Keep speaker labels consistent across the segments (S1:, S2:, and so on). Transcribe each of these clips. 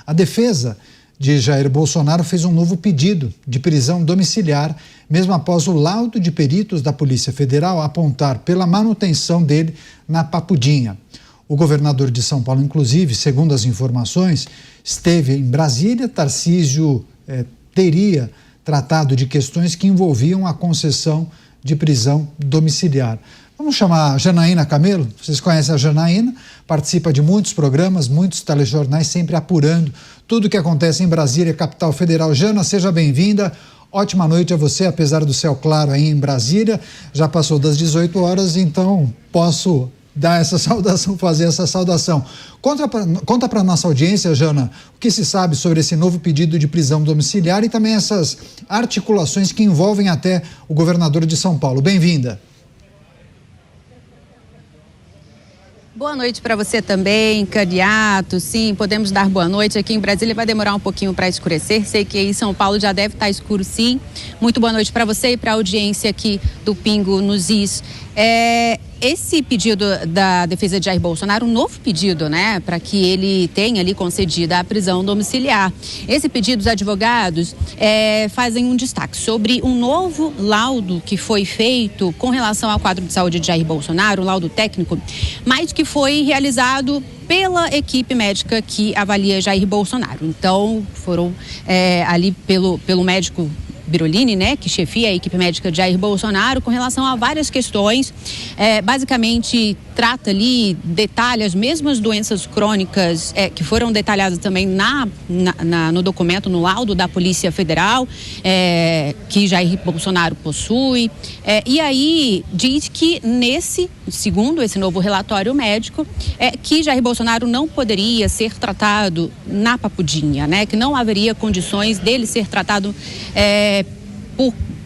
S1: A defesa de Jair Bolsonaro fez um novo pedido de prisão domiciliar, mesmo após o laudo de peritos da Polícia Federal apontar pela manutenção dele na Papudinha. O governador de São Paulo, inclusive, segundo as informações, esteve em Brasília. Tarcísio teria tratado de questões que envolviam a concessão de prisão domiciliar. Vamos chamar a Janaína Camelo. Vocês conhecem a Janaína, participa de muitos programas, muitos telejornais, sempre apurando tudo o que acontece em Brasília, capital federal. Jana, seja bem-vinda. Ótima noite a você, apesar do céu claro aí em Brasília. Já passou das 18 horas, então posso dar essa saudação, fazer essa saudação. Conta para a nossa audiência, Jana, o que se sabe sobre esse novo pedido de prisão domiciliar e também essas articulações que envolvem até o governador de São Paulo. Bem-vinda.
S2: Boa noite para você também, Caniato. Sim, podemos dar boa noite. Aqui em Brasília vai demorar um pouquinho para escurecer. Sei que aí em São Paulo já deve estar escuro, sim. Muito boa noite para você e para a audiência aqui do Pingo nos Is. Esse pedido da defesa de Jair Bolsonaro, um novo pedido, né, para que ele tenha ali concedida a prisão domiciliar. Esse pedido, os advogados fazem um destaque sobre um novo laudo que foi feito com relação ao quadro de saúde de Jair Bolsonaro, um laudo técnico, mas que foi realizado pela equipe médica que avalia Jair Bolsonaro. Então, foram ali pelo médico Birolini, né, que chefia a equipe médica de Jair Bolsonaro, com relação a várias questões. Basicamente, trata ali, detalha as mesmas doenças crônicas que foram detalhadas também no documento, no laudo da Polícia Federal, que Jair Bolsonaro possui. E aí diz que segundo esse novo relatório médico, que Jair Bolsonaro não poderia ser tratado na Papudinha, né, que não haveria condições dele ser tratado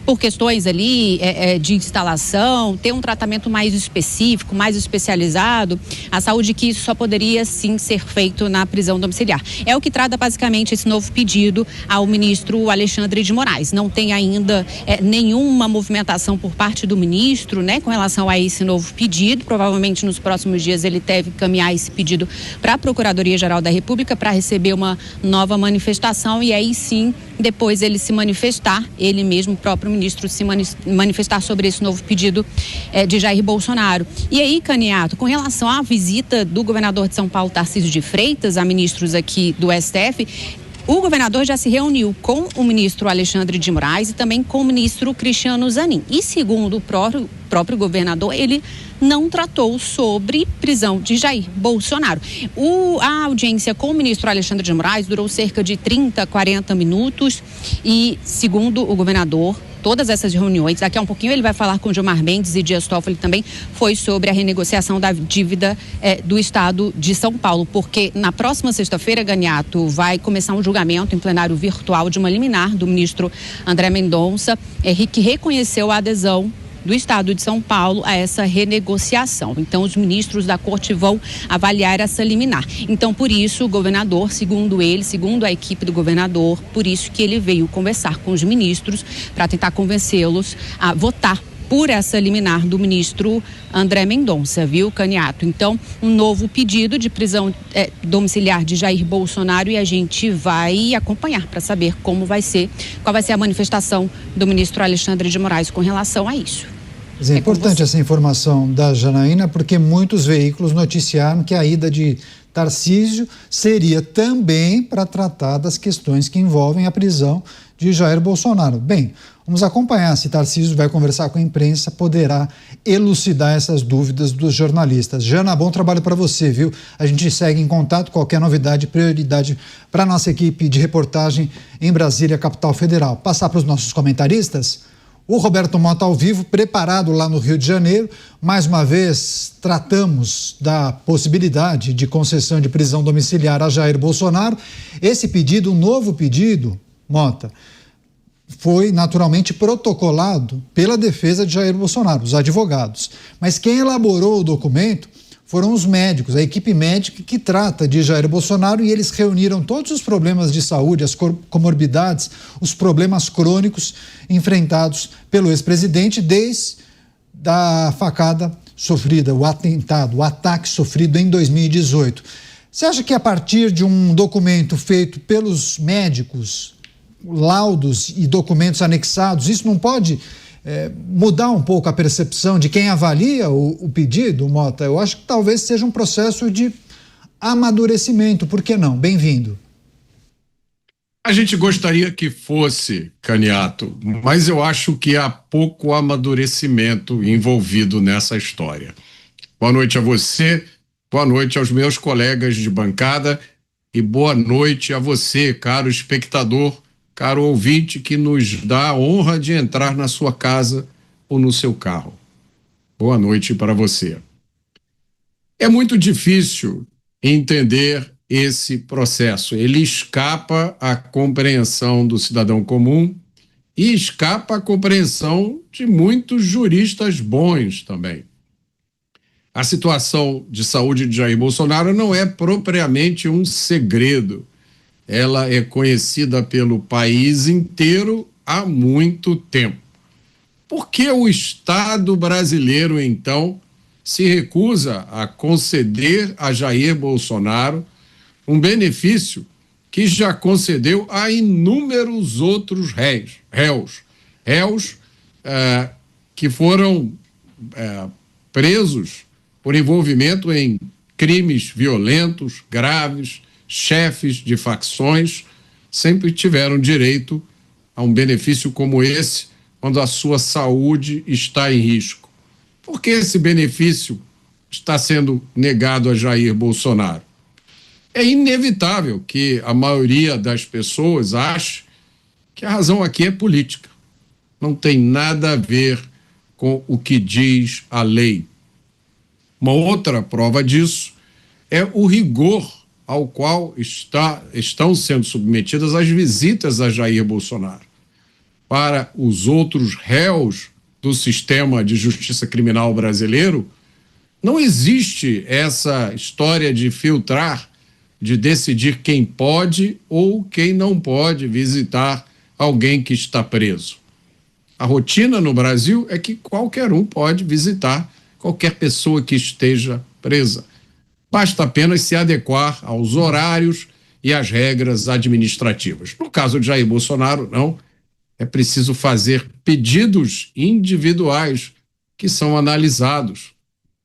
S2: por questões ali de instalação, ter um tratamento mais específico, mais especializado, a saúde, que isso só poderia sim ser feito na prisão domiciliar. É o que trata basicamente esse novo pedido ao ministro Alexandre de Moraes. Não tem ainda nenhuma movimentação por parte do ministro, né, com relação a esse novo pedido. Provavelmente nos próximos dias ele deve encaminhar esse pedido para a Procuradoria-Geral da República para receber uma nova manifestação e aí sim, depois ele se manifestar, ele mesmo, o próprio ministro, se manifestar sobre esse novo pedido de Jair Bolsonaro. E aí, Caniato, com relação à visita do governador de São Paulo, Tarcísio de Freitas, a ministros aqui do STF, o governador já se reuniu com o ministro Alexandre de Moraes e também com o ministro Cristiano Zanin. E segundo o próprio governador, ele não tratou sobre prisão de Jair Bolsonaro. A audiência com o ministro Alexandre de Moraes durou cerca de 30, 40 minutos e, segundo o governador, todas essas reuniões, daqui a um pouquinho ele vai falar com Gilmar Mendes e Dias Toffoli também, foi sobre a renegociação da dívida do estado de São Paulo, porque na próxima sexta-feira, Ganiato, vai começar um julgamento em plenário virtual de uma liminar do ministro André Mendonça, que reconheceu a adesão do estado de São Paulo a essa renegociação. Então, os ministros da corte vão avaliar essa liminar. Então, por isso, o governador, segundo ele, segundo a equipe do governador, por isso que ele veio conversar com os ministros para tentar convencê-los a votar por essa liminar do ministro André Mendonça, viu, Caniato? Então, um novo pedido de prisão domiciliar de Jair Bolsonaro e a gente vai acompanhar para saber qual vai ser a manifestação do ministro Alexandre de Moraes com relação a isso.
S1: É importante essa informação da Janaína, porque muitos veículos noticiaram que a ida de Tarcísio seria também para tratar das questões que envolvem a prisão de Jair Bolsonaro. Bem, vamos acompanhar se Tarcísio vai conversar com a imprensa, poderá elucidar essas dúvidas dos jornalistas. Jana, bom trabalho para você, viu? A gente segue em contato, qualquer novidade, prioridade para a nossa equipe de reportagem em Brasília, capital federal. Passar para os nossos comentaristas? O Roberto Mota ao vivo, preparado lá no Rio de Janeiro. Mais uma vez, tratamos da possibilidade de concessão de prisão domiciliar a Jair Bolsonaro. Esse pedido, um novo pedido, Mota, foi naturalmente protocolado pela defesa de Jair Bolsonaro, os advogados. Mas quem elaborou o documento foram os médicos, a equipe médica que trata de Jair Bolsonaro, e eles reuniram todos os problemas de saúde, as comorbidades, os problemas crônicos enfrentados pelo ex-presidente desde a facada sofrida, o atentado, o ataque sofrido em 2018. Você acha que a partir de um documento feito pelos médicos, laudos e documentos anexados, isso não pode mudar um pouco a percepção de quem avalia o pedido, Mota? Eu acho que talvez seja um processo de amadurecimento, por que não? Bem-vindo.
S3: A gente gostaria que fosse, Caniato, mas eu acho que há pouco amadurecimento envolvido nessa história. Boa noite a você, boa noite aos meus colegas de bancada e boa noite a você, caro espectador, caro ouvinte que nos dá a honra de entrar na sua casa ou no seu carro. Boa noite para você. É muito difícil entender esse processo. Ele escapa à compreensão do cidadão comum e escapa à compreensão de muitos juristas bons também. A situação de saúde de Jair Bolsonaro não é propriamente um segredo. Ela é conhecida pelo país inteiro há muito tempo. Por que o Estado brasileiro, então, se recusa a conceder a Jair Bolsonaro um benefício que já concedeu a inúmeros outros réus que foram presos por envolvimento em crimes violentos, graves, chefes de facções, sempre tiveram direito a um benefício como esse quando a sua saúde está em risco. Por que esse benefício está sendo negado a Jair Bolsonaro? É inevitável que a maioria das pessoas ache que a razão aqui é política. Não tem nada a ver com o que diz a lei. Uma outra prova disso é o rigor ao qual estão sendo submetidas as visitas a Jair Bolsonaro. Para os outros réus do sistema de justiça criminal brasileiro, não existe essa história de filtrar, de decidir quem pode ou quem não pode visitar alguém que está preso. A rotina no Brasil é que qualquer um pode visitar qualquer pessoa que esteja presa. Basta apenas se adequar aos horários e às regras administrativas. No caso de Jair Bolsonaro, não. É preciso fazer pedidos individuais que são analisados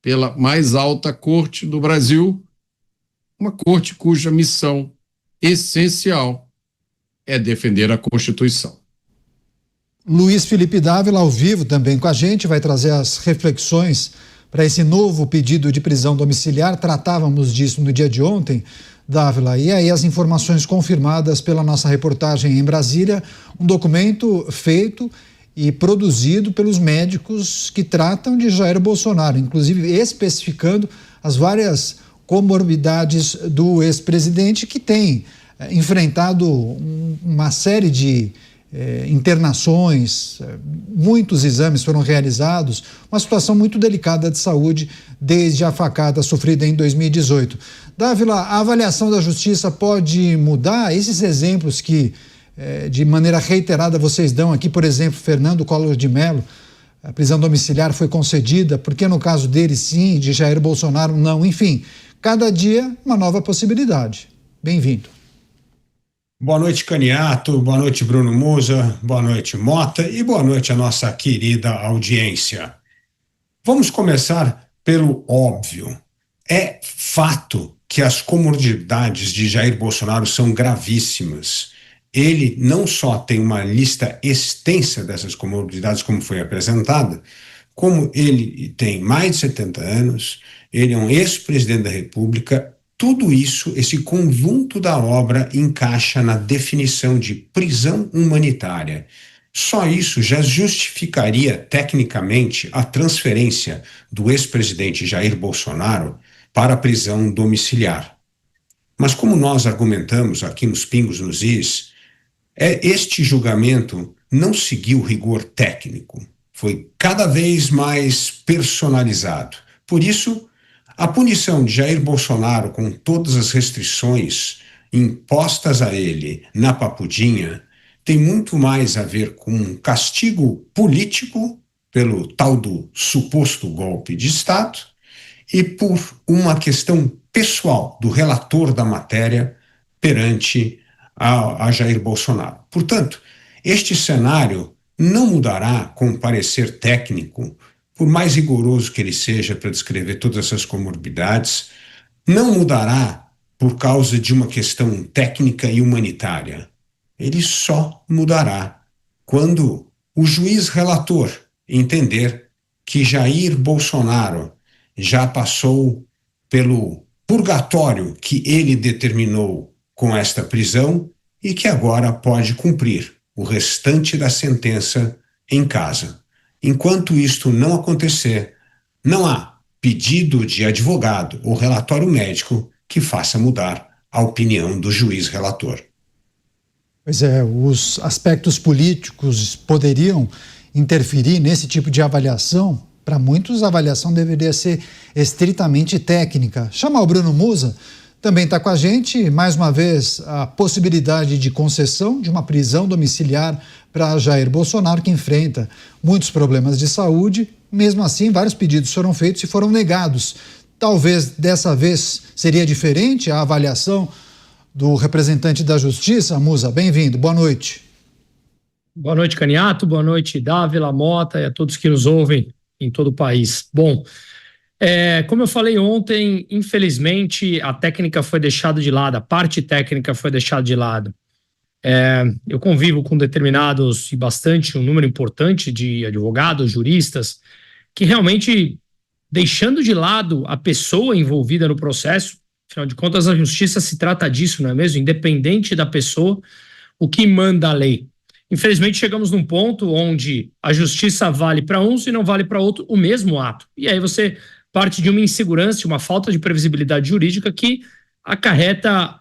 S3: pela mais alta corte do Brasil, uma corte cuja missão essencial é defender a Constituição.
S1: Luiz Felipe Dávila, ao vivo também com a gente, vai trazer as reflexões para esse novo pedido de prisão domiciliar. Tratávamos disso no dia de ontem, Dávila, e aí as informações confirmadas pela nossa reportagem em Brasília, um documento feito e produzido pelos médicos que tratam de Jair Bolsonaro, inclusive especificando as várias comorbidades do ex-presidente, que tem enfrentado uma série de internações, muitos exames foram realizados, uma situação muito delicada de saúde desde a facada sofrida em 2018. Dávila, a avaliação da justiça pode mudar? Esses exemplos que de maneira reiterada vocês dão aqui, por exemplo, Fernando Collor de Mello, a prisão domiciliar foi concedida, porque no caso dele sim, de Jair Bolsonaro não, enfim, cada dia uma nova possibilidade. Bem-vindo.
S4: Boa noite, Caniato, boa noite, Bruno Musa, boa noite, Mota, e boa noite à nossa querida audiência. Vamos começar pelo óbvio. É fato que as comorbidades de Jair Bolsonaro são gravíssimas. Ele não só tem uma lista extensa dessas comorbidades, como foi apresentada, como ele tem mais de 70 anos, ele é um ex-presidente da República. Tudo isso, esse conjunto da obra, encaixa na definição de prisão humanitária. Só isso já justificaria, tecnicamente, a transferência do ex-presidente Jair Bolsonaro para a prisão domiciliar. Mas como nós argumentamos aqui nos Pingos nos Is, este julgamento não seguiu rigor técnico. Foi cada vez mais personalizado. Por isso, a punição de Jair Bolsonaro, com todas as restrições impostas a ele na Papudinha, tem muito mais a ver com um castigo político pelo tal do suposto golpe de Estado e por uma questão pessoal do relator da matéria perante a Jair Bolsonaro. Portanto, este cenário não mudará com um parecer técnico, por mais rigoroso que ele seja para descrever todas essas comorbidades, não mudará por causa de uma questão técnica e humanitária. Ele só mudará quando o juiz relator entender que Jair Bolsonaro já passou pelo purgatório que ele determinou com esta prisão e que agora pode cumprir o restante da sentença em casa. Enquanto isto não acontecer, não há pedido de advogado ou relatório médico que faça mudar a opinião do juiz relator.
S1: Pois é, os aspectos políticos poderiam interferir nesse tipo de avaliação. Para muitos, a avaliação deveria ser estritamente técnica. Chamar o Bruno Musa, também está com a gente. Mais uma vez, a possibilidade de concessão de uma prisão domiciliar para Jair Bolsonaro, que enfrenta muitos problemas de saúde. Mesmo assim, vários pedidos foram feitos e foram negados. Talvez dessa vez seria diferente a avaliação do representante da Justiça. Musa, bem-vindo, boa noite.
S5: Boa noite, Caniato, boa noite, Dávila, Mota e a todos que nos ouvem em todo o país. Bom, como eu falei ontem, infelizmente a técnica foi deixada de lado, a parte técnica foi deixada de lado. Eu convivo com determinados e um número importante de advogados, juristas, que realmente, deixando de lado a pessoa envolvida no processo, afinal de contas a justiça se trata disso, não é mesmo? Independente da pessoa, o que manda a lei. Infelizmente chegamos num ponto onde a justiça vale para uns e não vale para outro o mesmo ato. E aí você parte de uma insegurança, uma falta de previsibilidade jurídica que acarreta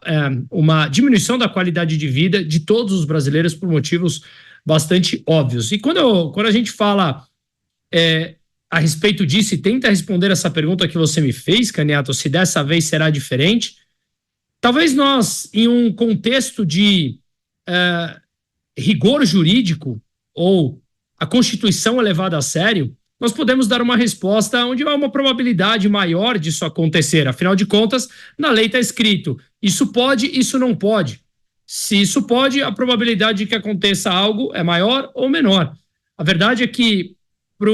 S5: uma diminuição da qualidade de vida de todos os brasileiros por motivos bastante óbvios. E quando a gente fala a respeito disso e tenta responder essa pergunta que você me fez, Caniato, se dessa vez será diferente, talvez nós, em um contexto de rigor jurídico ou a Constituição é levada a sério, nós podemos dar uma resposta onde há uma probabilidade maior disso acontecer. Afinal de contas, na lei está escrito, isso pode, isso não pode. Se isso pode, a probabilidade de que aconteça algo é maior ou menor. A verdade é que, para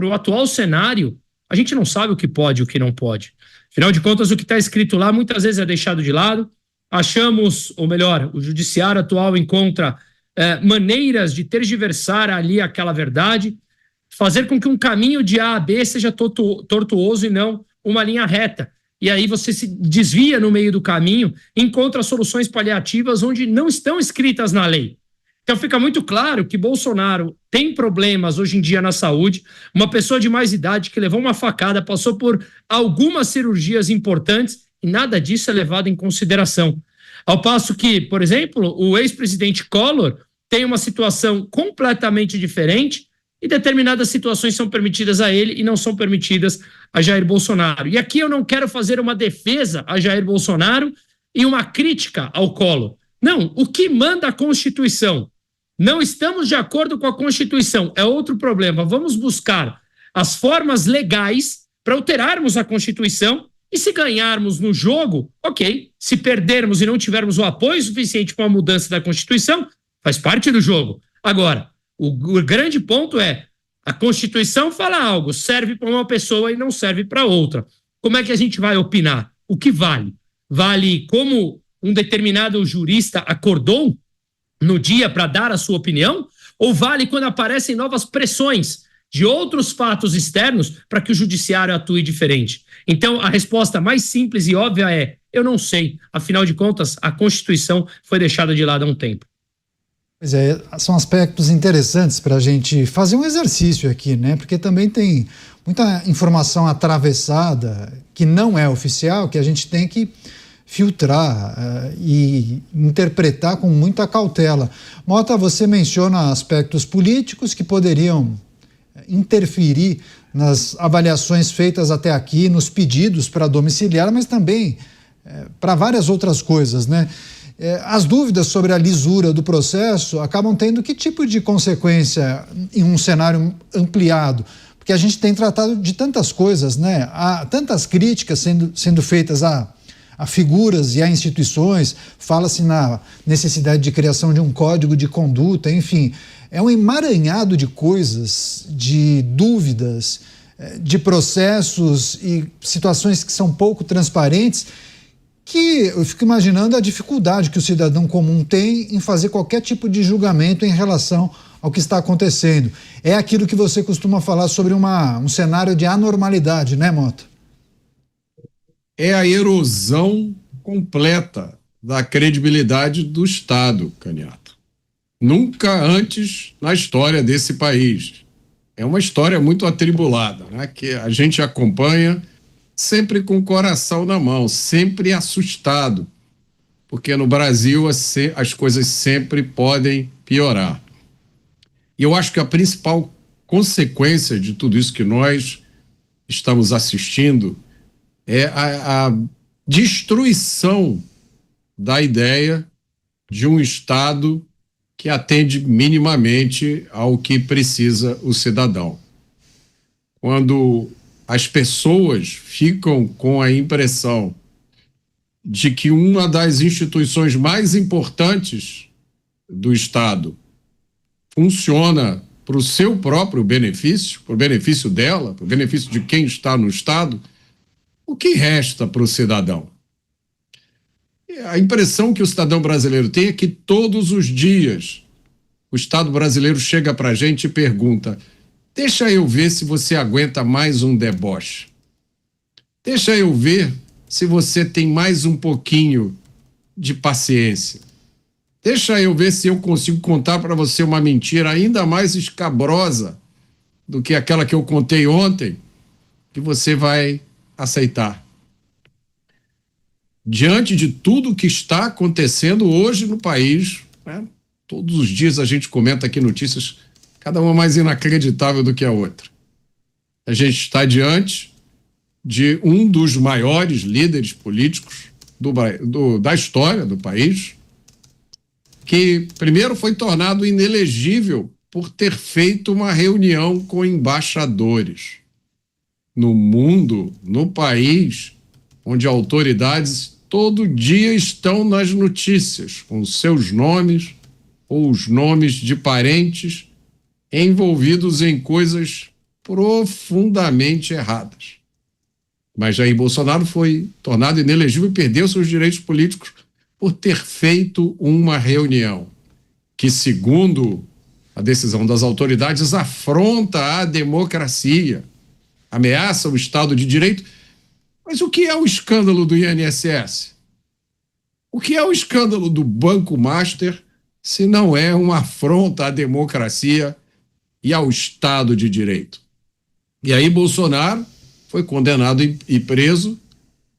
S5: o atual cenário, a gente não sabe o que pode e o que não pode. Afinal de contas, o que está escrito lá muitas vezes é deixado de lado. Achamos, ou melhor, o judiciário atual encontra maneiras de tergiversar ali aquela verdade, fazer com que um caminho de A a B seja tortuoso e não uma linha reta. E aí você se desvia no meio do caminho e encontra soluções paliativas onde não estão escritas na lei. Então fica muito claro que Bolsonaro tem problemas hoje em dia na saúde, uma pessoa de mais idade que levou uma facada, passou por algumas cirurgias importantes e nada disso é levado em consideração. Ao passo que, por exemplo, o ex-presidente Collor tem uma situação completamente diferente e determinadas situações são permitidas a ele e não são permitidas a Jair Bolsonaro. E aqui eu não quero fazer uma defesa a Jair Bolsonaro e uma crítica ao Collor. Não, o que manda a Constituição? Não estamos de acordo com a Constituição, é outro problema. Vamos buscar as formas legais para alterarmos a Constituição e se ganharmos no jogo, ok. Se perdermos e não tivermos o apoio suficiente para a mudança da Constituição, faz parte do jogo. Agora, o grande ponto é, a Constituição fala algo, serve para uma pessoa e não serve para outra. Como é que a gente vai opinar? O que vale? Vale como um determinado jurista acordou no dia para dar a sua opinião? Ou vale quando aparecem novas pressões de outros fatos externos para que o judiciário atue diferente? Então, a resposta mais simples e óbvia é, eu não sei. Afinal de contas, a Constituição foi deixada de lado há um tempo.
S1: Pois é, são aspectos interessantes para a gente fazer um exercício aqui, né? Porque também tem muita informação atravessada que não é oficial, que a gente tem que filtrar e interpretar com muita cautela. Mota, você menciona aspectos políticos que poderiam interferir nas avaliações feitas até aqui, nos pedidos para domiciliar, mas também para várias outras coisas, né? As dúvidas sobre a lisura do processo acabam tendo que tipo de consequência em um cenário ampliado? porque a gente tem tratado de tantas coisas, né? Há tantas críticas sendo feitas a figuras e a instituições, fala-se na necessidade de criação de um código de conduta, enfim, é um emaranhado de coisas, de dúvidas, de processos e situações que são pouco transparentes, que eu fico imaginando a dificuldade que o cidadão comum tem em fazer qualquer tipo de julgamento em relação ao que está acontecendo. É aquilo que você costuma falar sobre um cenário de anormalidade, né, Mota?
S3: É a erosão completa da credibilidade do Estado, Caniato. Nunca antes na história desse país. É uma história muito atribulada, né, que a gente acompanha sempre com o coração na mão, sempre assustado, porque no Brasil as coisas sempre podem piorar. E eu acho que a principal consequência de tudo isso que nós estamos assistindo é a destruição da ideia de um Estado que atende minimamente ao que precisa o cidadão. Quando as pessoas ficam com a impressão de que uma das instituições mais importantes do Estado funciona para o seu próprio benefício, para o benefício dela, para o benefício de quem está no Estado, o que resta para o cidadão? A impressão que o cidadão brasileiro tem é que todos os dias o Estado brasileiro chega para a gente e pergunta: deixa eu ver se você aguenta mais um deboche. Deixa eu ver se você tem mais um pouquinho de paciência. Deixa eu ver se eu consigo contar para você uma mentira ainda mais escabrosa do que aquela que eu contei ontem, que você vai aceitar. Diante de tudo que está acontecendo hoje no país, né, todos os dias a gente comenta aqui notícias, cada uma mais inacreditável do que a outra. A gente está diante de um dos maiores líderes políticos da história do país, que primeiro foi tornado inelegível por ter feito uma reunião com embaixadores no mundo, no país, onde autoridades todo dia estão nas notícias com seus nomes ou os nomes de parentes envolvidos em coisas profundamente erradas. Mas Jair Bolsonaro foi tornado inelegível e perdeu seus direitos políticos por ter feito uma reunião que, segundo a decisão das autoridades, afronta a democracia, ameaça o Estado de Direito. Mas o que é o escândalo do INSS? O que é o escândalo do Banco Master se não é uma afronta à democracia e ao Estado de Direito? E aí Bolsonaro foi condenado e preso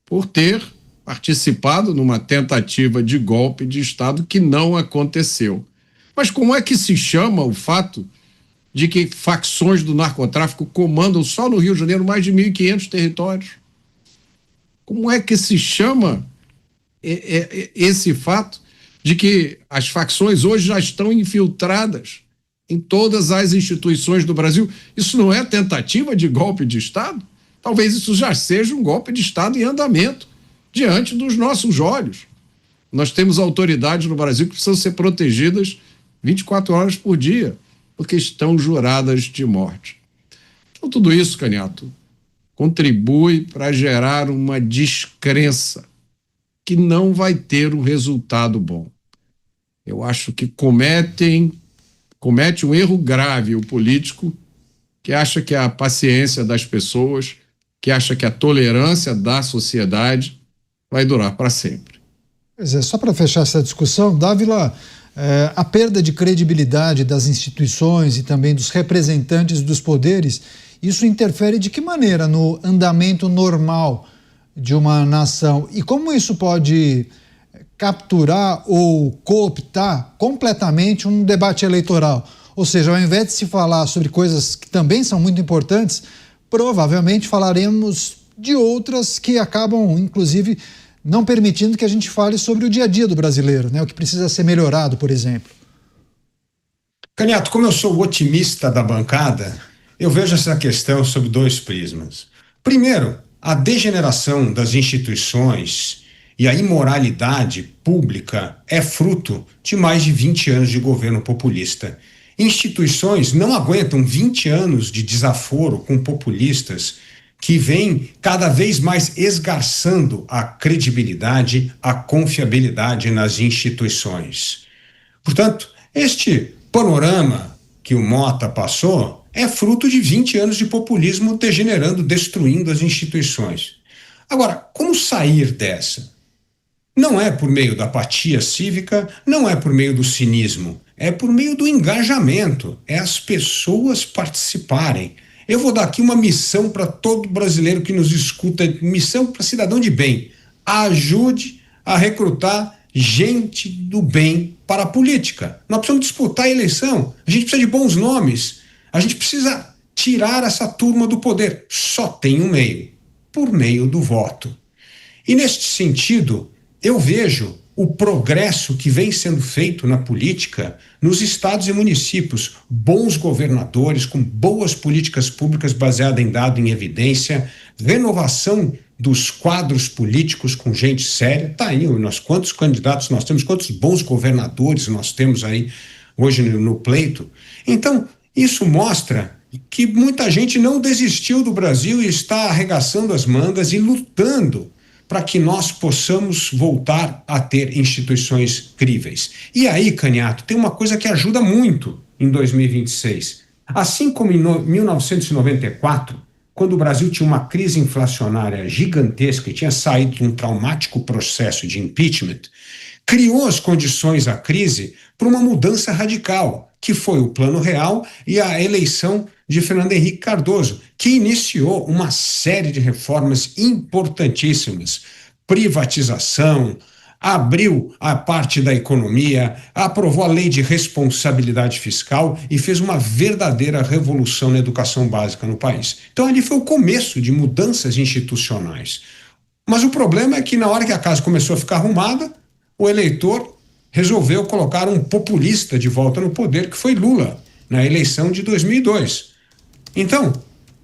S3: por ter participado numa tentativa de golpe de Estado que não aconteceu. Mas como é que se chama o fato de que facções do narcotráfico comandam só no Rio de Janeiro mais de 1.500 territórios? Como é que se chama esse fato de que as facções hoje já estão infiltradas em todas as instituições do Brasil? Isso não é tentativa de golpe de Estado? Talvez isso já seja um golpe de Estado em andamento diante dos nossos olhos. Nós temos autoridades no Brasil que precisam ser protegidas 24 horas por dia, porque estão juradas de morte. Então, tudo isso, Caniato, contribui para gerar uma descrença que não vai ter um resultado bom. Eu acho que comete um erro grave o político que acha que a paciência das pessoas, que acha que a tolerância da sociedade vai durar para sempre.
S1: Pois é, só para fechar essa discussão, Dávila, a perda de credibilidade das instituições e também dos representantes dos poderes, isso interfere de que maneira no andamento normal de uma nação? E como isso pode capturar ou cooptar completamente um debate eleitoral? Ou seja, ao invés de se falar sobre coisas que também são muito importantes, provavelmente falaremos de outras que acabam, inclusive, não permitindo que a gente fale sobre o dia a dia do brasileiro, né? O que precisa ser melhorado, por exemplo.
S4: Caniato, como eu sou o otimista da bancada, eu vejo essa questão sob dois prismas. Primeiro, a degeneração das instituições e a imoralidade pública é fruto de mais de 20 anos de governo populista. Instituições não aguentam 20 anos de desaforo com populistas que vêm cada vez mais esgarçando a credibilidade, a confiabilidade nas instituições. Portanto, este panorama que o Mota passou é fruto de 20 anos de populismo degenerando, destruindo as instituições. Agora, como sair dessa? Não é por meio da apatia cívica, não é por meio do cinismo, é por meio do engajamento, é as pessoas participarem. Eu vou dar aqui uma missão para todo brasileiro que nos escuta, missão para cidadão de bem. Ajude a recrutar gente do bem para a política. Nós precisamos disputar a eleição, a gente precisa de bons nomes, a gente precisa tirar essa turma do poder. Só tem um meio, por meio do voto. E neste sentido, eu vejo o progresso que vem sendo feito na política nos estados e municípios, bons governadores com boas políticas públicas baseadas em dado, em evidência, renovação dos quadros políticos com gente séria. Tá aí, quantos candidatos nós temos, quantos bons governadores nós temos aí hoje no pleito. Então, isso mostra que muita gente não desistiu do Brasil e está arregaçando as mangas e lutando para que nós possamos voltar a ter instituições críveis. E aí, Caniato, tem uma coisa que ajuda muito em 2026. Assim como em 1994, quando o Brasil tinha uma crise inflacionária gigantesca e tinha saído de um traumático processo de impeachment, criou as condições à crise para uma mudança radical, que foi o Plano Real e a eleição de Fernando Henrique Cardoso, que iniciou uma série de reformas importantíssimas. Privatização, abriu a parte da economia, aprovou a lei de responsabilidade fiscal e fez uma verdadeira revolução na educação básica no país. Então ali foi o começo de mudanças institucionais. Mas o problema é que na hora que a casa começou a ficar arrumada, o eleitor resolveu colocar um populista de volta no poder, que foi Lula, na eleição de 2002. Então,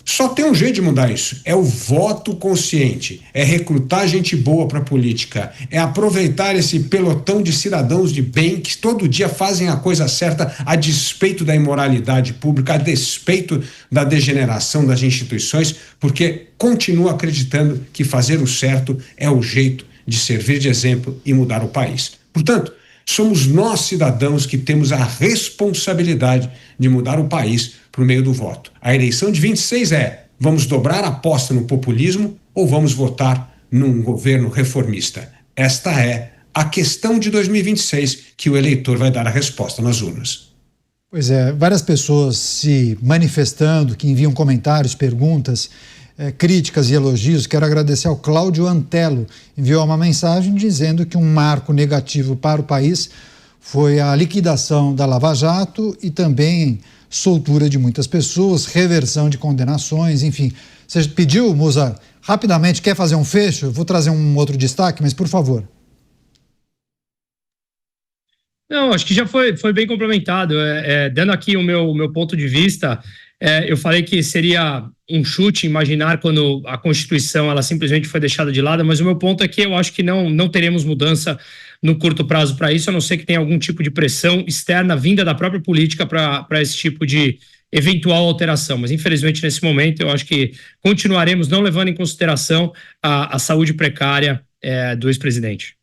S4: só tem um jeito de mudar isso, é o voto consciente, é recrutar gente boa para a política, é aproveitar esse pelotão de cidadãos de bem que todo dia fazem a coisa certa a despeito da imoralidade pública, a despeito da degeneração das instituições, porque continua acreditando que fazer o certo é o jeito de servir de exemplo e mudar o país. Portanto, somos nós, cidadãos, que temos a responsabilidade de mudar o país por meio do voto. A eleição de 26 vamos dobrar a aposta no populismo ou vamos votar num governo reformista? Esta é a questão de 2026 que o eleitor vai dar a resposta nas urnas.
S1: Pois é, várias pessoas se manifestando, que enviam comentários, perguntas, críticas e elogios. Quero agradecer ao Cláudio Antelo, enviou uma mensagem dizendo que um marco negativo para o país foi a liquidação da Lava Jato e também soltura de muitas pessoas, reversão de condenações, enfim. Você pediu, Musa, rapidamente, quer fazer um fecho? Eu vou trazer um outro destaque, mas por favor.
S5: Não, acho que já foi bem complementado. Dando aqui o meu ponto de vista, eu falei que seria um chute imaginar quando a Constituição ela simplesmente foi deixada de lado, mas o meu ponto é que eu acho que não teremos mudança no curto prazo para isso, a não ser que tenha algum tipo de pressão externa vinda da própria política para esse tipo de eventual alteração. Mas, infelizmente, nesse momento, eu acho que continuaremos não levando em consideração a saúde precária do ex-presidente.